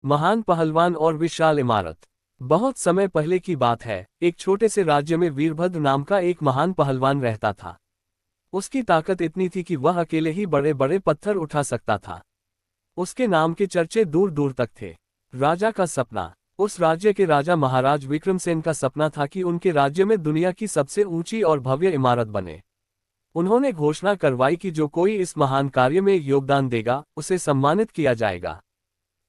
महान पहलवान और विशाल इमारत। बहुत समय पहले की बात है, एक छोटे से राज्य में वीरभद्र नाम का एक महान पहलवान रहता था। उसकी ताकत इतनी थी कि वह अकेले ही बड़े बड़े पत्थर उठा सकता था। उसके नाम के चर्चे दूर दूर तक थे। राजा का सपना। उस राज्य के राजा महाराज विक्रमसेन का सपना था कि उनके राज्य में दुनिया की सबसे ऊंची और भव्य इमारत बने। उन्होंने घोषणा करवाई कि जो कोई इस महान कार्य में योगदान देगा, उसे सम्मानित किया जाएगा।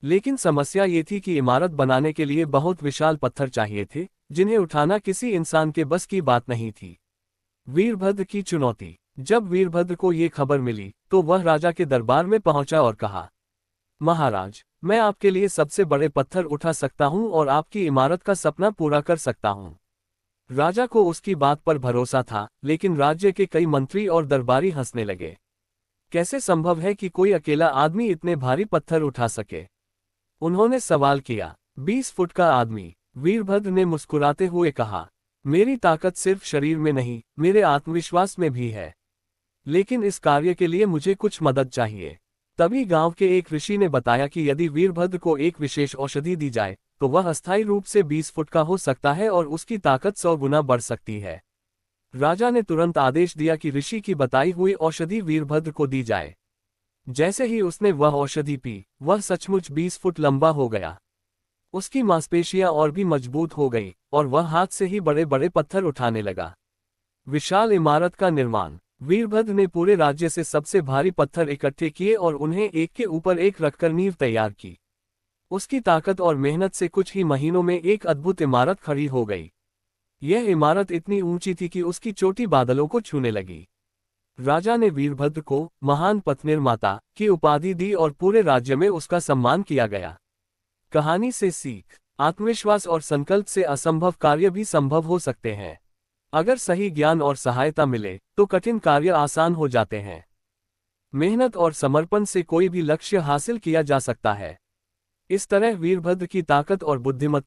लेकिन समस्या ये थी कि इमारत बनाने के लिए बहुत विशाल पत्थर चाहिए थे, जिन्हें उठाना किसी इंसान के बस की बात नहीं थी। वीरभद्र की चुनौती। जब वीरभद्र को ये खबर मिली, तो वह राजा के दरबार में पहुंचा और कहा, महाराज, मैं आपके लिए सबसे बड़े पत्थर उठा सकता हूं और आपकी इमारत का सपना पूरा कर सकता हूं। राजा को उसकी बात पर भरोसा था, लेकिन राज्य के कई मंत्री और दरबारी हंसने लगे। कैसे संभव है कि कोई अकेला आदमी इतने भारी पत्थर उठा सके? उन्होंने सवाल किया। 20 फुट का आदमी। वीरभद्र ने मुस्कुराते हुए कहा, मेरी ताकत सिर्फ शरीर में नहीं, मेरे आत्मविश्वास में भी है। लेकिन इस कार्य के लिए मुझे कुछ मदद चाहिए। तभी गांव के एक ऋषि ने बताया कि यदि वीरभद्र को एक विशेष औषधि दी जाए, तो वह अस्थायी रूप से 20 फुट का हो सकता है और उसकी ताकत 100 गुना बढ़ सकती है। राजा ने तुरंत आदेश दिया कि ऋषि की बताई हुई औषधि वीरभद्र को दी जाए। जैसे ही उसने वह औषधि पी, वह सचमुच 20 फुट लंबा हो गया। उसकी मांसपेशियां और भी मजबूत हो गई और वह हाथ से ही बड़े बड़े पत्थर उठाने लगा। विशाल इमारत का निर्माण। वीरभद्र ने पूरे राज्य से सबसे भारी पत्थर इकट्ठे किए और उन्हें एक के ऊपर एक रखकर नींव तैयार की। उसकी ताकत और मेहनत से कुछ ही महीनों में एक अद्भुत इमारत खड़ी हो गई। यह इमारत इतनी ऊंची थी कि उसकी चोटी बादलों को छूने लगी। राजा ने वीरभद्र को महान पथ निर्माता की उपाधि दी और पूरे राज्य में उसका सम्मान किया गया। कहानी से सीख। आत्मविश्वास और संकल्प से असंभव कार्य भी संभव हो सकते हैं। अगर सही ज्ञान और सहायता मिले, तो कठिन कार्य आसान हो जाते हैं। मेहनत और समर्पण से कोई भी लक्ष्य हासिल किया जा सकता है। इस तरह वीरभद्र की ताकत और बुद्धिमत्ता